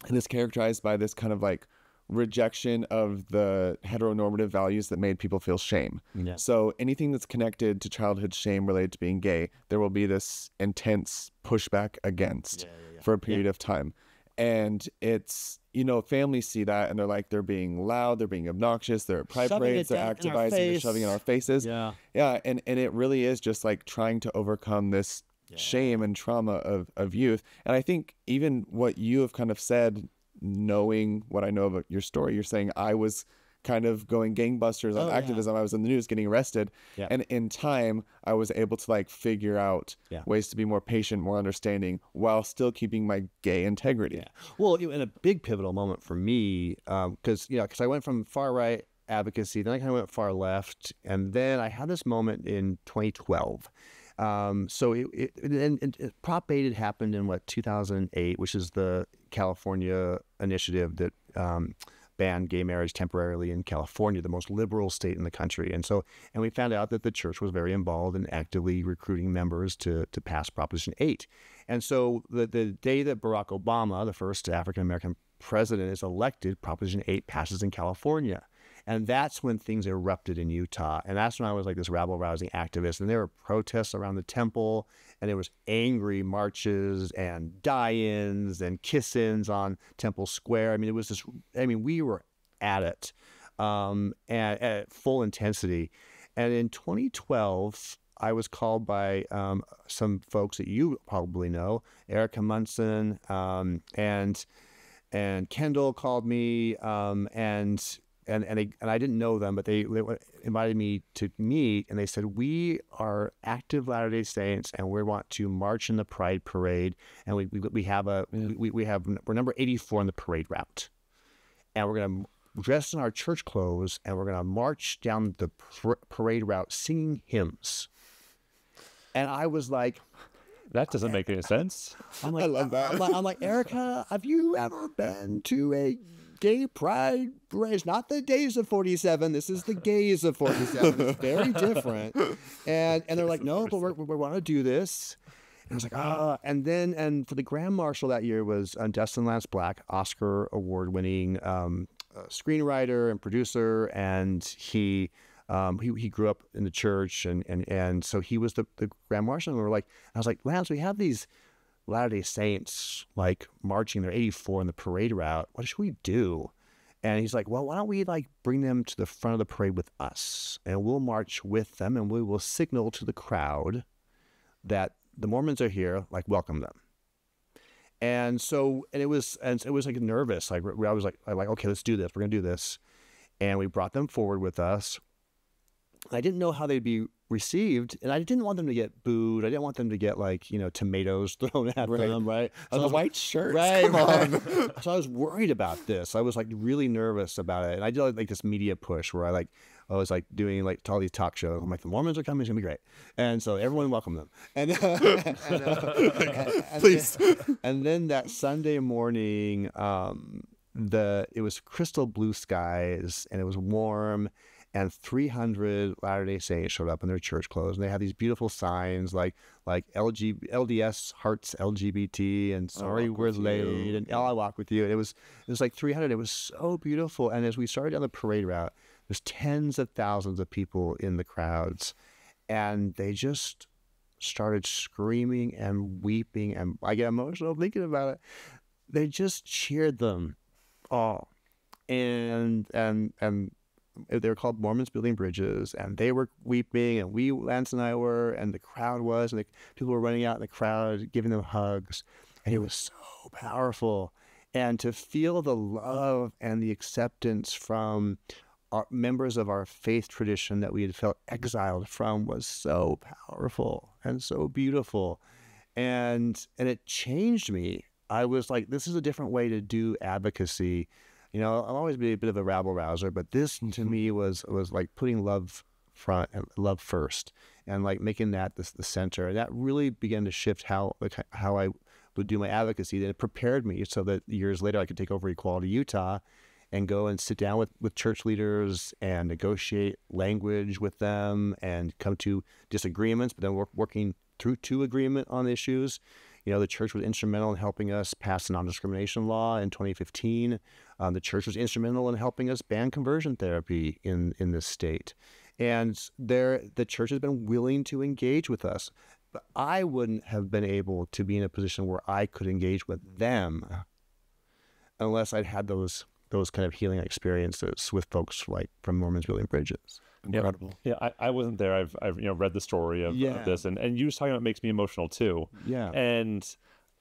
and it's characterized by this kind of like rejection of the heteronormative values that made people feel shame. So anything that's connected to childhood shame related to being gay, there will be this intense pushback against for a period of time. And it's, families see that and they're like, they're being loud, they're being obnoxious, they're at pride parades, they're activizing, they're shoving in our faces. Yeah. And it really is just like trying to overcome this shame and trauma of youth. And I think even what you have kind of said, knowing what I know about your story, you're saying I was kind of going gangbusters on activism. I was in the news getting arrested. And in time, I was able to like figure out ways to be more patient, more understanding, while still keeping my gay integrity. Well, in a big pivotal moment for me, because I went from far right advocacy, then I kind of went far left, and then I had this moment in 2012. So Prop 8 had happened in 2008, which is the California initiative that banned gay marriage temporarily in California, the most liberal state in the country. And we found out that the church was very involved in actively recruiting members to pass Proposition 8. And so the day that Barack Obama, the first African-American president, is elected, Proposition 8 passes in California. And that's when things erupted in Utah. And that's when I was like this rabble-rousing activist. And there were protests around the temple, and there was angry marches and die-ins and kiss-ins on Temple Square. I mean, we were at it at full intensity. And in 2012, I was called by some folks that you probably know, Erica Munson, and Kendall called me, and I didn't know them, but they invited me to meet, and they said, we are active Latter-day Saints, and we want to march in the Pride Parade, and we're number 84 in the parade route, and we're going to dress in our church clothes, and we're going to march down the parade route singing hymns. And I was like, that doesn't make any sense. I'm like, I love that. I'm like, Erica, have you ever been to a gay pride parade? It's not the days of 47. This is the gays of 47. It's very different. And they're like, no, but we want to do this. And I was like, and for the Grand Marshal that year was Dustin Lance Black, Oscar award-winning screenwriter and producer, and he grew up in the church, and so he was the Grand Marshal. And I was like, Lance, we have these Latter-day Saints like marching, they're 84 in the parade route. What should we do? And he's like, well, why don't we like bring them to the front of the parade with us, and we'll march with them, and we will signal to the crowd that the Mormons are here, like welcome them. And it was like nervous. Like I was like, okay, let's do this. We're gonna do this. And we brought them forward with us. I didn't know how they'd be received, and I didn't want them to get booed. I didn't want them to get tomatoes thrown at them, right? On the white shirts, right? Come on. So I was worried about this. I was like really nervous about it, and I did like this media push where I was like doing like to all these talk shows. I'm like, the Mormons are coming, it's gonna be great, and so everyone welcome them. And please. And then that Sunday morning, it was crystal blue skies, and it was warm. And 300 Latter-day Saints showed up in their church clothes, and they had these beautiful signs like LDS hearts LGBT and sorry we're late and I walk with you. And it was like 300. It was so beautiful. And as we started down the parade route, there's tens of thousands of people in the crowds, and they just started screaming and weeping, and I get emotional thinking about it. They just cheered them all, and they were called Mormons Building Bridges, and they were weeping, and Lance and I were, and the crowd was, and people were running out in the crowd, giving them hugs. And it was so powerful. And to feel the love and the acceptance from our members of our faith tradition that we had felt exiled from was so powerful and so beautiful. And it changed me. I was like, this is a different way to do advocacy. You know, I'll always be a bit of a rabble rouser, but this to me was like putting love front and love first, and like making that the center. And that really began to shift how I would do my advocacy. That it prepared me so that years later I could take over Equality Utah and go and sit down with church leaders and negotiate language with them and come to disagreements, but then working through to agreement on issues. You know, the church was instrumental in helping us pass the non-discrimination law in 2015. The church was instrumental in helping us ban conversion therapy in this state. And the church has been willing to engage with us. But I wouldn't have been able to be in a position where I could engage with them unless I'd had those kind of healing experiences with folks like from Mormons Building Bridges. Incredible. Yeah, I wasn't there. I've read the story of this, and you just talking about it makes me emotional too. Yeah. And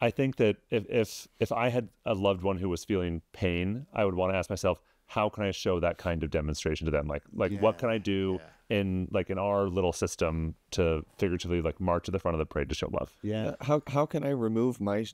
I think that if I had a loved one who was feeling pain, I would want to ask myself, how can I show that kind of demonstration to them? Like what can I do in our little system to figuratively like march to the front of the parade to show love? Yeah. How can I remove my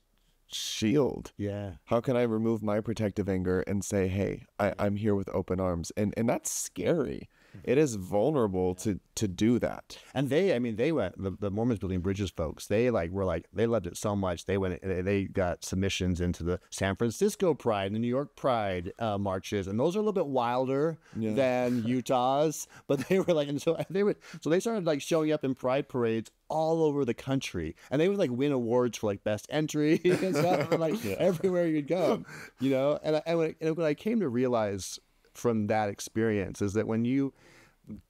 shield? Yeah. How can I remove my protective anger and say, hey, I'm here with open arms? And that's scary. It is vulnerable to do that. And they went, the Mormons Building Bridges folks, they loved it so much. They got submissions into the San Francisco Pride and the New York Pride marches. And those are a little bit wilder than Utah's, but they were like, and so they started like showing up in pride parades all over the country, and they would like win awards for like best entry and stuff, like everywhere you'd go, you know. And what I came to realize from that experience is that when you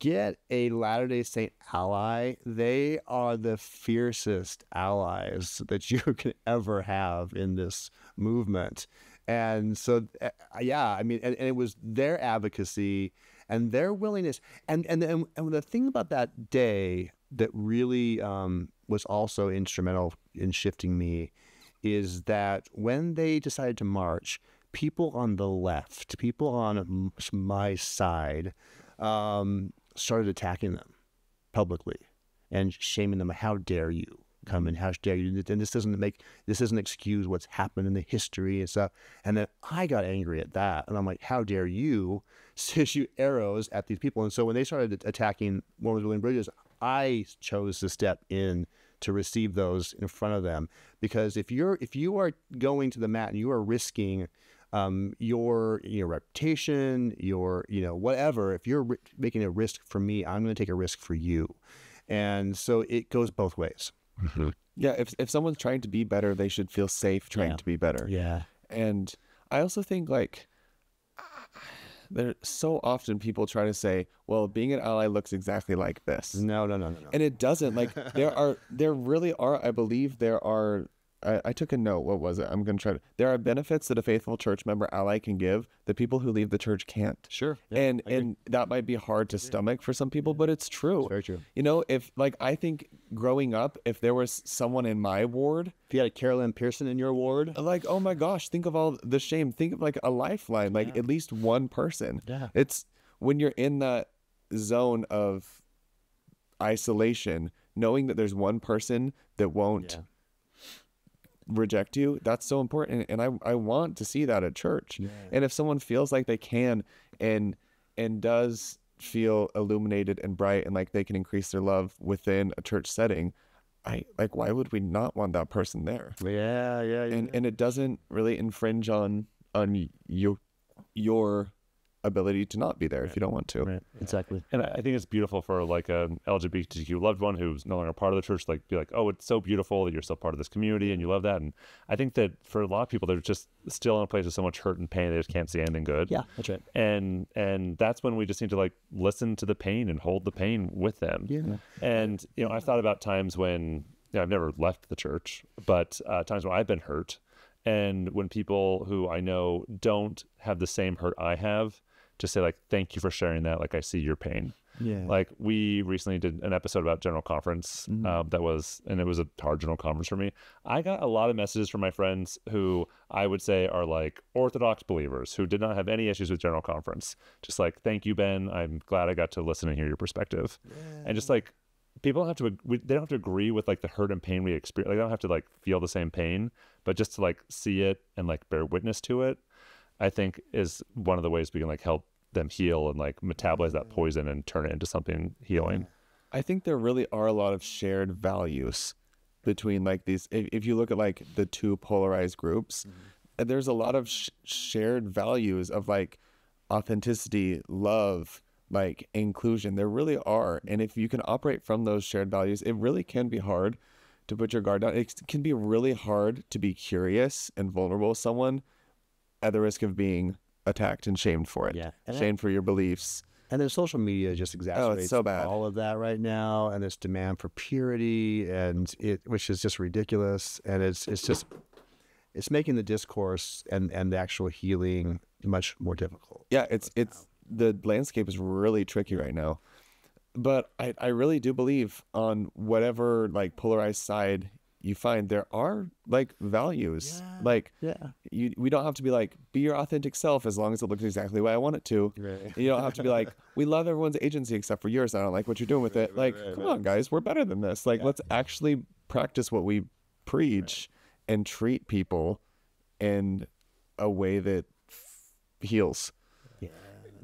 get a Latter-day Saint ally, they are the fiercest allies that you can ever have in this movement. And so, and it was their advocacy and their willingness. And the thing about that day that really was also instrumental in shifting me is that when they decided to march, people on the left, people on my side, started attacking them publicly and shaming them. How dare you come in? How dare you? And this doesn't excuse what's happened in the history and stuff. And then I got angry at that, and I'm like, how dare you shoot arrows at these people? And so when they started attacking Mormons Building Bridges, I chose to step in to receive those in front of them, because if you are going to the mat and you are risking your reputation, your whatever, if you're making a risk for me, I'm going to take a risk for you. And so it goes both ways. Mm-hmm. Yeah, if someone's trying to be better, they should feel safe trying to be better. Yeah. And I also think like there so often people try to say, well, being an ally looks exactly like this. No. And it doesn't. Like there really are, I believe there are, I took a note. What was it? I'm going to try to. There are benefits that a faithful church member ally can give that people who leave the church can't. Sure. Yeah, and that might be hard to stomach for some people, but it's true. It's very true. You know, I think growing up, if there was someone in my ward. If you had a Carolyn Pearson in your ward. Like, oh my gosh, think of all the shame. Think of like a lifeline, like at least one person. Yeah. It's when you're in that zone of isolation, knowing that there's one person that won't reject you, that's so important. And I want to see that at church. And if someone feels like they can and does feel illuminated and bright and like they can increase their love within a church setting, why would we not want that person there? And it doesn't really infringe on your ability to not be there if you don't want to. Right. Exactly. And I think it's beautiful for like an LGBTQ loved one who's no longer part of the church, like be like, oh, it's so beautiful that you're still part of this community and you love that. And I think that for a lot of people, they're just still in a place of so much hurt and pain, they just can't see anything good. Yeah, that's right. And that's when we just need to like listen to the pain and hold the pain with them. Yeah. And, I've thought about times when, I've never left the church, but times when I've been hurt, and when people who I know don't have the same hurt I have, to say like, thank you for sharing that. Like, I see your pain. Yeah. Like we recently did an episode about General Conference and it was a hard General Conference for me. I got a lot of messages from my friends who I would say are like Orthodox believers who did not have any issues with General Conference. Just like, thank you, Ben. I'm glad I got to listen and hear your perspective. And just like, people don't have to, they don't have to agree with like the hurt and pain we experience. Like, they don't have to like feel the same pain, but just to like see it and like bear witness to it, I think is one of the ways we can like help them heal and like metabolize that poison and turn it into something healing. I think there really are a lot of shared values between like these. If you look at like the two polarized groups, there's a lot of shared values of like authenticity, love, like inclusion. There really are. And if you can operate from those shared values, it really can be hard to put your guard down. It can be really hard to be curious and vulnerable with someone at the risk of being attacked and shamed for it. Yeah. Shamed for your beliefs. And then social media just exacerbates it's so bad. all of that right now, and this demand for purity, and which is just ridiculous, and it's making the discourse and the actual healing much more difficult. Yeah, it's the landscape is really tricky right now. But I really do believe on whatever like polarized side you find, there are like values. Like we don't have to be like, be your authentic self as long as it looks exactly the way I want it to. Right. You don't have to be like, we love everyone's agency except for yours. I don't like what you're doing with it. Like, come on, guys, we're better than this. Like, let's actually practice what we preach and treat people in a way that heals.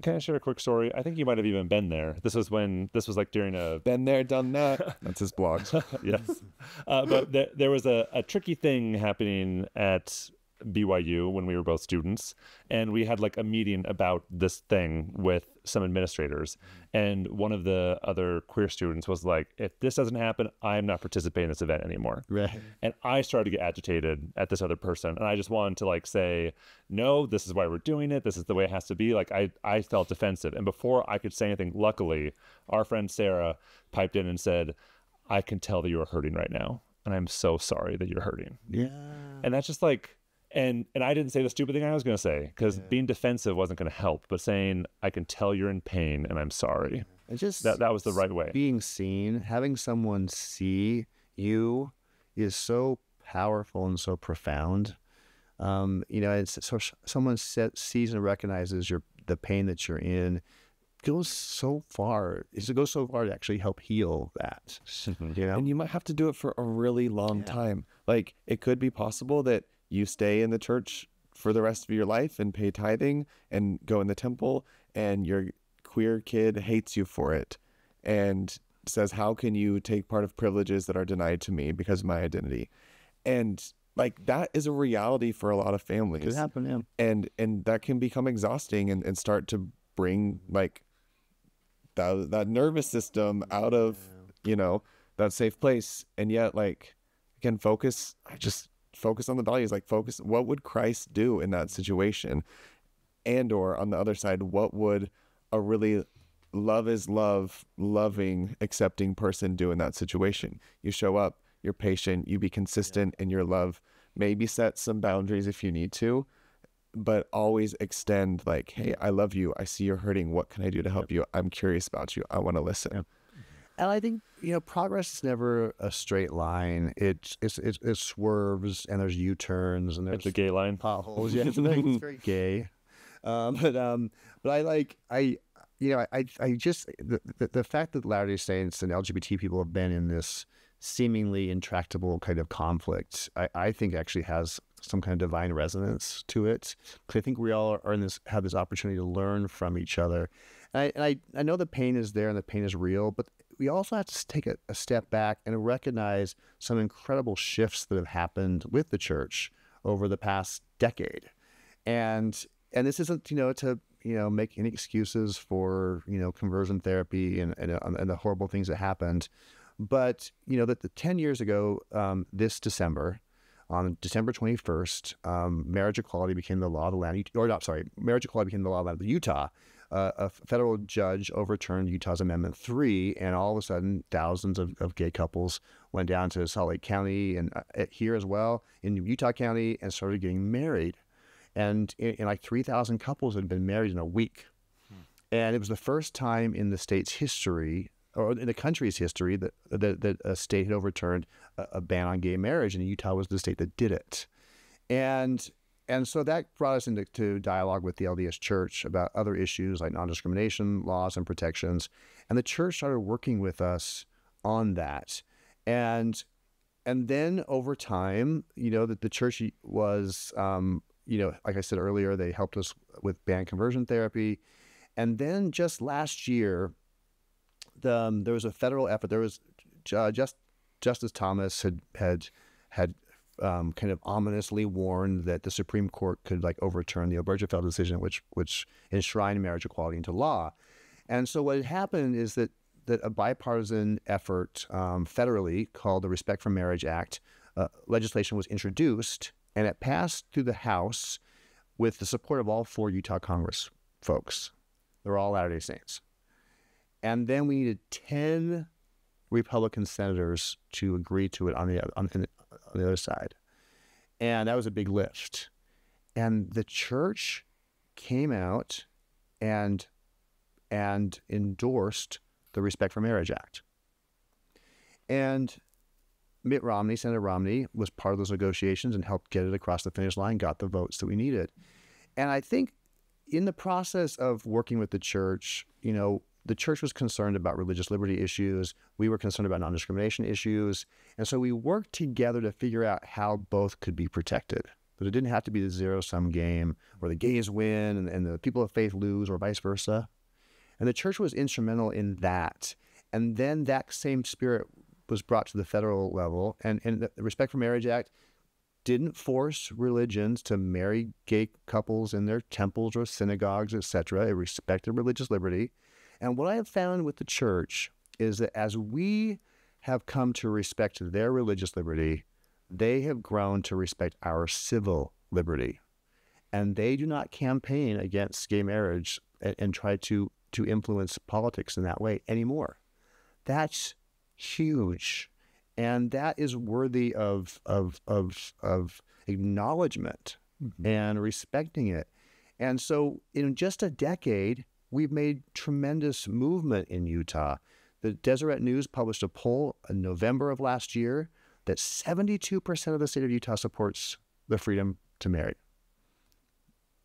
Can I share a quick story? I think you might have even been there. This was like during a... Been there, done that. That's his blog. Yes. But there was a tricky thing happening at BYU when we were both students, and we had like a meeting about this thing with some administrators, and one of the other queer students was like, if this doesn't happen, I'm not participating in this event anymore. Right. And I started to get agitated at this other person, and I just wanted to like say, no, this is why we're doing it, this is the way it has to be. Like I felt defensive, and before I could say anything, luckily our friend Sarah piped in and said, I can tell that you are hurting right now, and I'm so sorry that you're hurting. Yeah. And that's just like, and I didn't say the stupid thing I was going to say, because being defensive wasn't going to help, but saying, I can tell you're in pain and I'm sorry. It's just that was the right way. Being seen, having someone see you is so powerful and so profound. It's so someone sees and recognizes the pain that you're in. Goes so far. It goes so far to actually help heal that. And you might have to do it for a really long time. Like, it could be possible that you stay in the church for the rest of your life and pay tithing and go in the temple, and your queer kid hates you for it and says, how can you take part of privileges that are denied to me because of my identity? And like, that is a reality for a lot of families. Could happen, yeah. And that can become exhausting and start to bring like that nervous system out of, that safe place. And yet, like, again, focus on the values, like focus, what would Christ do in that situation? And or on the other side, what would a really love is love, loving, accepting person do in that situation? You show up, you're patient, you be consistent in your love, maybe set some boundaries if you need to, but always extend like, hey, I love you, I see you're hurting, what can I do to help you? I'm curious about you, I want to listen. And I think, progress is never a straight line. It swerves, and there's U-turns, and there's It's a gay line. potholes. Yeah, it's very gay. But the fact that Latter-day Saints and LGBT people have been in this seemingly intractable kind of conflict, I think actually has some kind of divine resonance to it. Because I think we all have this opportunity to learn from each other. And I know the pain is there and the pain is real, but we also have to take a step back and recognize some incredible shifts that have happened with the church over the past decade. And this isn't, to make any excuses for, conversion therapy and the horrible things that happened. But, that the 10 years ago, this December, on December 21st, marriage equality became the law of the land, marriage equality became the law of the land of Utah. A federal judge overturned Utah's Amendment 3, and all of a sudden, thousands of gay couples went down to Salt Lake County and here as well in Utah County and started getting married. And in like 3,000 couples had been married in a week. And it was the first time in the state's history, or in the country's history, that a state had overturned a ban on gay marriage, and Utah was the state that did it. And so that brought us into dialogue with the LDS Church about other issues like non-discrimination laws and protections. And the church started working with us on that. And then over time, the church was, like I said earlier, they helped us with band conversion therapy. And then just last year, there was a federal effort. There was Justice Thomas had kind of ominously warned that the Supreme Court could overturn the Obergefell decision, which enshrined marriage equality into law. And so what had happened is that a bipartisan effort federally called the Respect for Marriage Act, legislation was introduced, and it passed through the House with the support of all 4 Utah Congress folks. They're all Latter-day Saints. And then we needed 10 Republican senators to agree to it on the other side. And that was a big lift. And the church came out and endorsed the Respect for Marriage Act. And Senator Romney was part of those negotiations and helped get it across the finish line, got the votes that we needed. And I think in the process of working with the church, the church was concerned about religious liberty issues. We were concerned about non-discrimination issues. And so we worked together to figure out how both could be protected. But it didn't have to be the zero-sum game where the gays win and the people of faith lose, or vice versa. And the church was instrumental in that. And then that same spirit was brought to the federal level. And the Respect for Marriage Act didn't force religions to marry gay couples in their temples or synagogues, etc. It respected religious liberty. And what I have found with the church is that as we have come to respect their religious liberty, they have grown to respect our civil liberty. And they do not campaign against gay marriage and try to influence politics in that way anymore. That's huge. And that is worthy of acknowledgement and respecting it. And so in just a decade, we've made tremendous movement in Utah. The Deseret News published a poll in November of last year that 72% of the state of Utah supports the freedom to marry.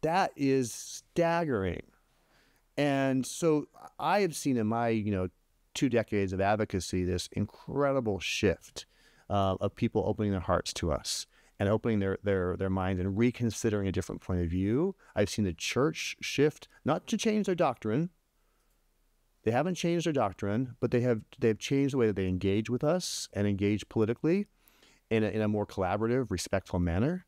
That is staggering. And so I have seen in my 2 decades of advocacy this incredible shift of people opening their hearts to us and opening their minds and reconsidering a different point of view. I've seen the church shift, not to change their doctrine. They haven't changed their doctrine, but they've changed the way that they engage with us and engage politically in a more collaborative, respectful manner.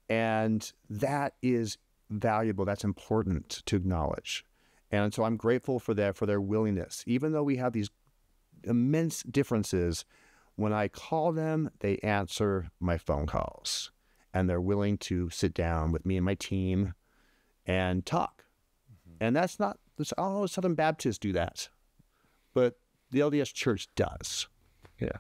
And that is valuable. That's important to acknowledge. And so I'm grateful for their willingness. Even though we have these immense differences, when I call them, they answer my phone calls. And they're willing to sit down with me and my team and talk. And that's not, all Southern Baptists do that. But the LDS Church does. Yeah.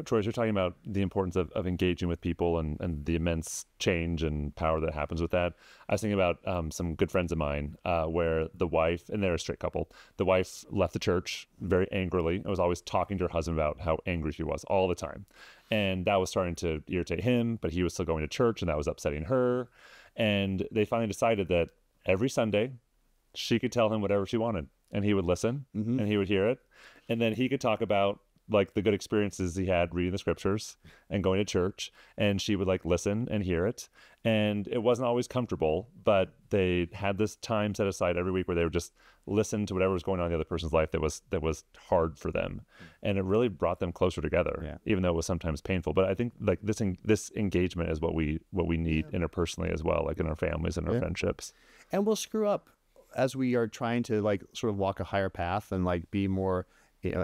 Troy, as you're talking about the importance of engaging with people and the immense change and power that happens with that, I was thinking about some good friends of mine where the wife, and they're a straight couple, the wife left the church very angrily. I was always talking to her husband about how angry she was all the time. And that was starting to irritate him, but he was still going to church, and that was upsetting her. And they finally decided that every Sunday she could tell him whatever she wanted, and he would listen, and he would hear it. And then he could talk about the good experiences he had reading the scriptures and going to church, and she would listen and hear it. And it wasn't always comfortable, but they had this time set aside every week where they would just listen to whatever was going on in the other person's life that was hard for them. And it really brought them closer together, even though it was sometimes painful. But I think this engagement is what we need interpersonally as well, in our families and our friendships. And we'll screw up as we are trying to sort of walk a higher path and be more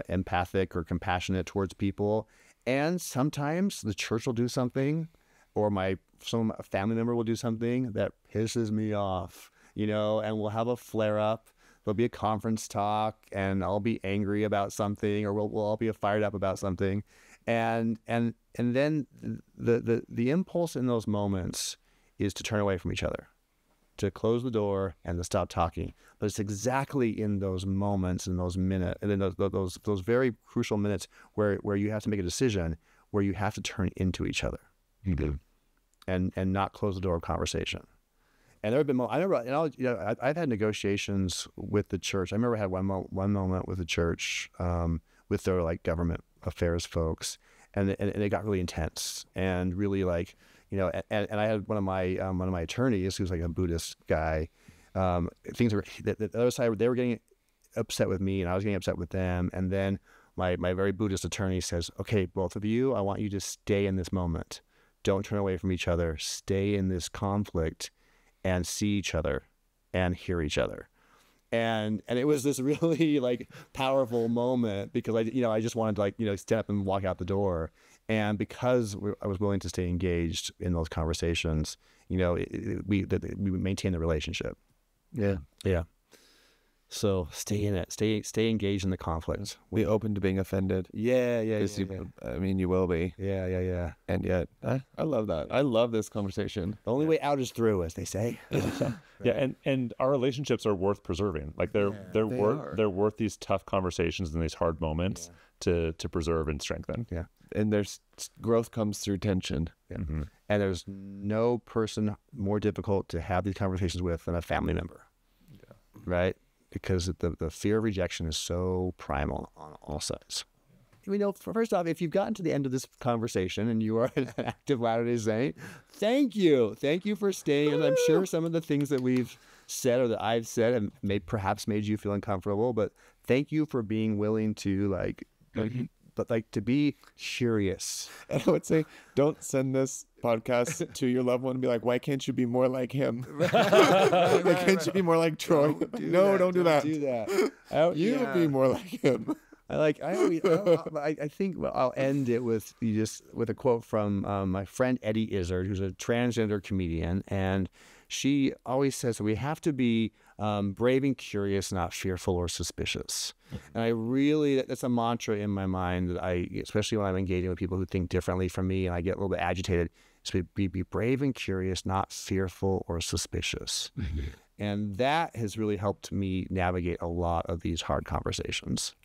empathic or compassionate towards people. And sometimes the church will do something, or some family member will do something that pisses me off, and we'll have a flare up. There'll be a conference talk, and I'll be angry about something, or we'll all be fired up about something. And then the impulse in those moments is to turn away from each other, to close the door and to stop talking. But it's exactly in those moments, in those minutes, and in those very crucial minutes where you have to make a decision, where you have to turn into each other, and not close the door of conversation. And there have been I remember, I've had negotiations with the church. I remember I had one moment with the church, with their like government affairs folks, and it got really intense and really like, and I had one of my attorneys who's like a Buddhist guy. Things were the other side, they were getting upset with me and I was getting upset with them. And then my very Buddhist attorney says, okay, both of you, I want you to stay in this moment. Don't turn away from each other. Stay in this conflict and see each other and hear each other. And it was this really like powerful moment because I just wanted to like, step up and walk out the door. And because I was willing to stay engaged in those conversations, we maintained the relationship. Yeah. Yeah. So stay in it. Stay engaged in the conflict. Be open to being offended. Yeah. You will be. Yeah. And yet, I love that. I love this conversation. The only way out is through, as they say. Yeah, and our relationships are worth preserving. Like they're worth these tough conversations and these hard moments to preserve and strengthen. Yeah. And there's growth comes through tension. Yeah. Mm-hmm. And there's no person more difficult to have these conversations with than a family member. Yeah. Right? Because the fear of rejection is so primal on all sides. First off, if you've gotten to the end of this conversation and you are an active Latter-day Saint, thank you. Thank you for staying. And I'm sure some of the things that we've said or that I've said have perhaps made you feel uncomfortable, but thank you for being willing to to be curious. And I would say, don't send this podcast to your loved one and be like, why can't you be more like him? Why can't you be more like Troy? Don't do that. Be more like him. I think I'll end it with a quote from my friend Eddie Izzard, who's a transgender comedian, and she always says that we have to be brave and curious, not fearful or suspicious. And that's a mantra in my mind that especially when I'm engaging with people who think differently from me, and I get a little bit agitated, is be brave and curious, not fearful or suspicious. And that has really helped me navigate a lot of these hard conversations.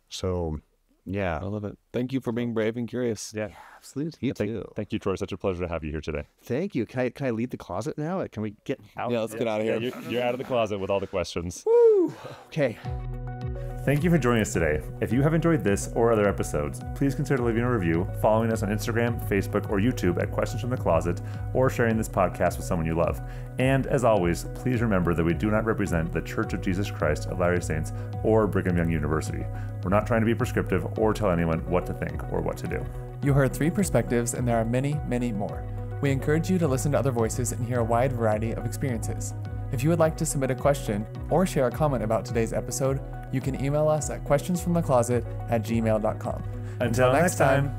So, yeah. I love it. Thank you for being brave and curious. Yeah, absolutely. You too. Thank you, Troy. Such a pleasure to have you here today. Thank you. Can I leave the closet now? Can we get out? Yeah, let's get out of here. Yeah, you're out of the closet with all the questions. Woo! Okay. Thank you for joining us today. If you have enjoyed this or other episodes, please consider leaving a review, following us on Instagram, Facebook, or YouTube at Questions from the Closet, or sharing this podcast with someone you love. And as always, please remember that we do not represent the Church of Jesus Christ of Latter-day Saints or Brigham Young University. We're not trying to be prescriptive or tell anyone what to think or what to do. You heard 3 perspectives, and there are many, many more. We encourage you to listen to other voices and hear a wide variety of experiences. If you would like to submit a question or share a comment about today's episode, you can email us at questionsfromthecloset@gmail.com. Until next time.